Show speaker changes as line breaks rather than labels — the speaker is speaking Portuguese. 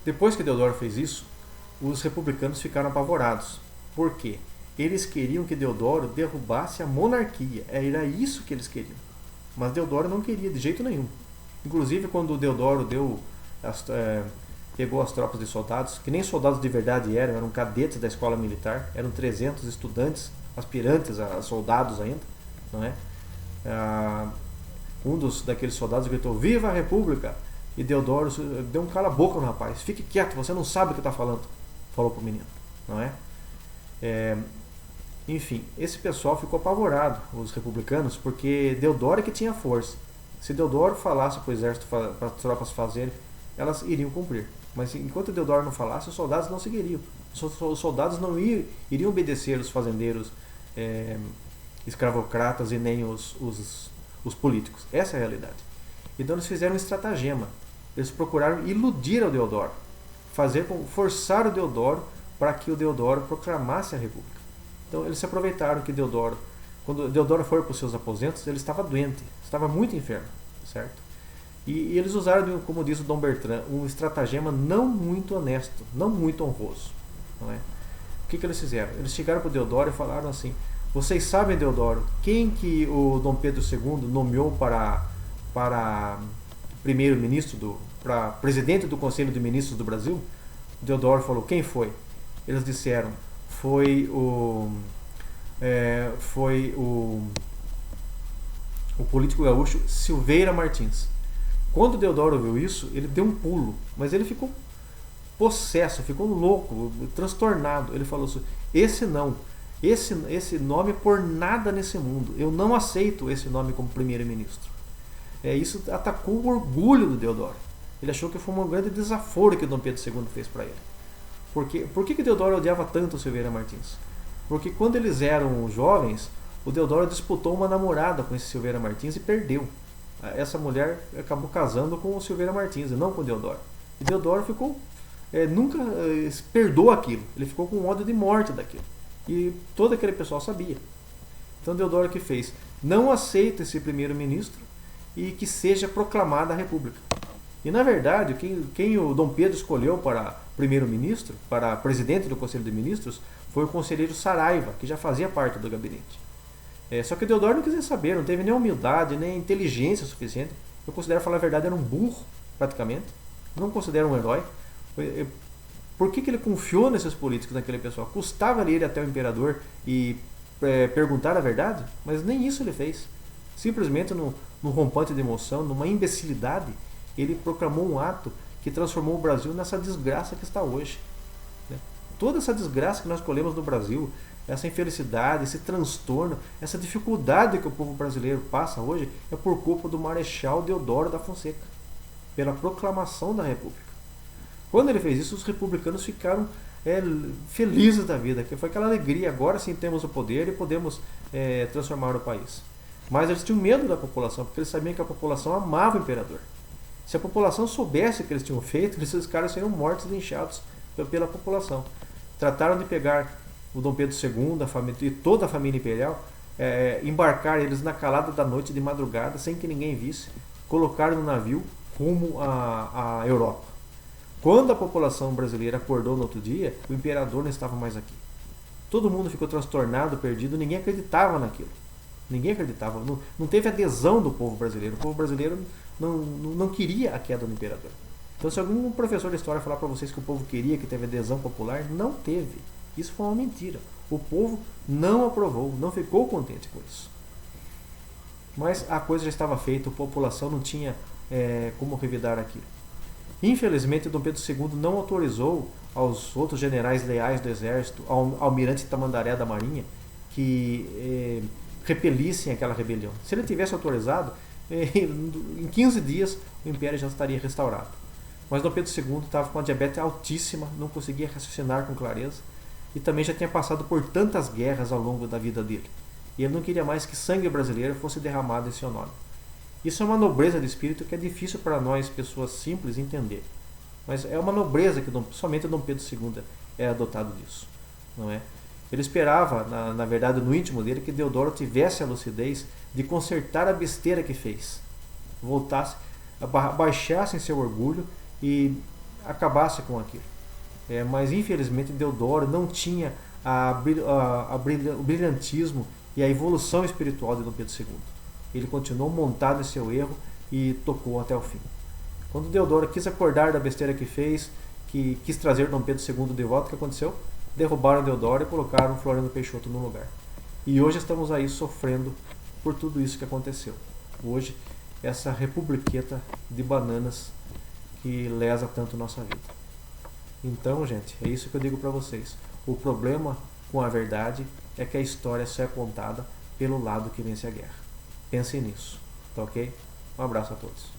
Depois que Deodoro fez isso, os republicanos ficaram apavorados. Por quê? Eles queriam que Deodoro derrubasse a monarquia. Era isso que eles queriam. Mas Deodoro não queria de jeito nenhum. Inclusive, quando Deodoro pegou as tropas de soldados, que nem soldados de verdade eram cadetes da escola militar, eram 300 estudantes, aspirantes a soldados ainda, não é? Daqueles soldados gritou: "Viva a República!" E Deodoro deu um cala-boca no rapaz. "Fique quieto, você não sabe o que está falando", falou pro menino, não é? Enfim, esse pessoal ficou apavorado, os republicanos, porque Deodoro é que tinha força. Se Deodoro falasse para o exército, para as tropas fazerem, elas iriam cumprir. Mas enquanto Deodoro não falasse, os soldados não seguiriam. Os soldados não iriam obedecer os fazendeiros, escravocratas e nem os políticos. Essa é a realidade. Então eles fizeram um estratagema. Eles procuraram iludir o Deodoro, forçar o Deodoro para que o Deodoro proclamasse a República. Então eles se aproveitaram que Deodoro, quando Deodoro foi para os seus aposentos, ele estava doente, estava muito enfermo, certo? E eles usaram, como diz o Dom Bertrand, um estratagema não muito honesto, não muito honroso, não é? O que eles fizeram? Eles chegaram para o Deodoro e falaram assim: "Vocês sabem, Deodoro, quem que o Dom Pedro II nomeou para primeiro-ministro, para presidente do Conselho de Ministros do Brasil?" Deodoro falou: "Quem foi?" Eles disseram: Foi o político gaúcho Silveira Martins. Quando Deodoro viu isso, ele deu um pulo, mas ele ficou possesso, ficou louco, transtornado. Ele falou assim: esse nome por nada nesse mundo, eu não aceito esse nome como primeiro-ministro. Isso atacou o orgulho do Deodoro. Ele achou que foi um grande desaforo que Dom Pedro II fez para ele. Por que Deodoro odiava tanto o Silveira Martins? Porque quando eles eram jovens, o Deodoro disputou uma namorada com esse Silveira Martins e perdeu. Essa mulher acabou casando com o Silveira Martins e não com o Deodoro. E Deodoro nunca perdoou aquilo. Ele ficou com ódio de morte daquilo. E todo aquele pessoal sabia. Então Deodoro que fez? Não aceita esse primeiro-ministro e que seja proclamada a República. E na verdade, quem o Dom Pedro escolheu para primeiro-ministro, para presidente do Conselho de Ministros, foi o conselheiro Saraiva, que já fazia parte do gabinete. Só que Deodoro não quis saber, não teve nem humildade, nem inteligência suficiente. Eu considero, falar a verdade, era um burro, praticamente. Não considero um herói. Por que ele confiou nesses políticos, naquele pessoal? Custava-lhe ir até o imperador e perguntar a verdade? Mas nem isso ele fez. Simplesmente, num rompante de emoção, numa imbecilidade, ele proclamou um ato que transformou o Brasil nessa desgraça que está hoje. Toda essa desgraça que nós colhemos no Brasil, essa infelicidade, esse transtorno, essa dificuldade que o povo brasileiro passa hoje, é por culpa do Marechal Deodoro da Fonseca, pela proclamação da República. Quando ele fez isso, os republicanos ficaram felizes da vida, que foi aquela alegria: agora sim temos o poder e podemos transformar o país. Mas eles tinham medo da população, porque eles sabiam que a população amava o imperador. Se a população soubesse o que eles tinham feito, esses caras seriam mortos e linchados pela população. Trataram de pegar o Dom Pedro II e toda a família imperial, embarcar eles na calada da noite, de madrugada, sem que ninguém visse, colocaram no navio rumo à Europa. Quando a população brasileira acordou no outro dia, o imperador não estava mais aqui. Todo mundo ficou transtornado, perdido, ninguém acreditava naquilo. Ninguém acreditava, não teve adesão do povo brasileiro. O povo brasileiro não queria a queda do imperador. Então, se algum professor de história falar para vocês que o povo queria, que teve adesão popular, não teve. Isso foi uma mentira. O povo não aprovou, não ficou contente com isso. Mas a coisa já estava feita, a população não tinha como revidar aquilo. Infelizmente, Dom Pedro II não autorizou aos outros generais leais do exército, ao almirante Tamandaré da Marinha, que repelissem aquela rebelião. Se ele tivesse autorizado, em 15 dias o império já estaria restaurado. Mas Dom Pedro II estava com uma diabetes altíssima, não conseguia raciocinar com clareza e também já tinha passado por tantas guerras ao longo da vida dele. E ele não queria mais que sangue brasileiro fosse derramado em seu nome. Isso é uma nobreza de espírito que é difícil para nós, pessoas simples, entender. Mas é uma nobreza que somente Dom Pedro II é adotado disso, não é? Ele esperava, na verdade, no íntimo dele, que Deodoro tivesse a lucidez de consertar a besteira que fez, baixasse em seu orgulho e acabasse com aquilo. Mas infelizmente Deodoro não tinha o brilhantismo e a evolução espiritual de Dom Pedro II. Ele continuou montado em seu erro e tocou até o fim. Quando Deodoro quis acordar da besteira que fez, que quis trazer Dom Pedro II de volta, o que aconteceu? Derrubaram Deodoro e colocaram Floriano Peixoto no lugar. E hoje estamos aí sofrendo por tudo isso que aconteceu. Hoje, essa republiqueta de bananas que lesa tanto nossa vida. Então, gente, é isso que eu digo para vocês. O problema com a verdade é que a história só é contada pelo lado que vence a guerra. Pensem nisso, tá ok? Um abraço a todos.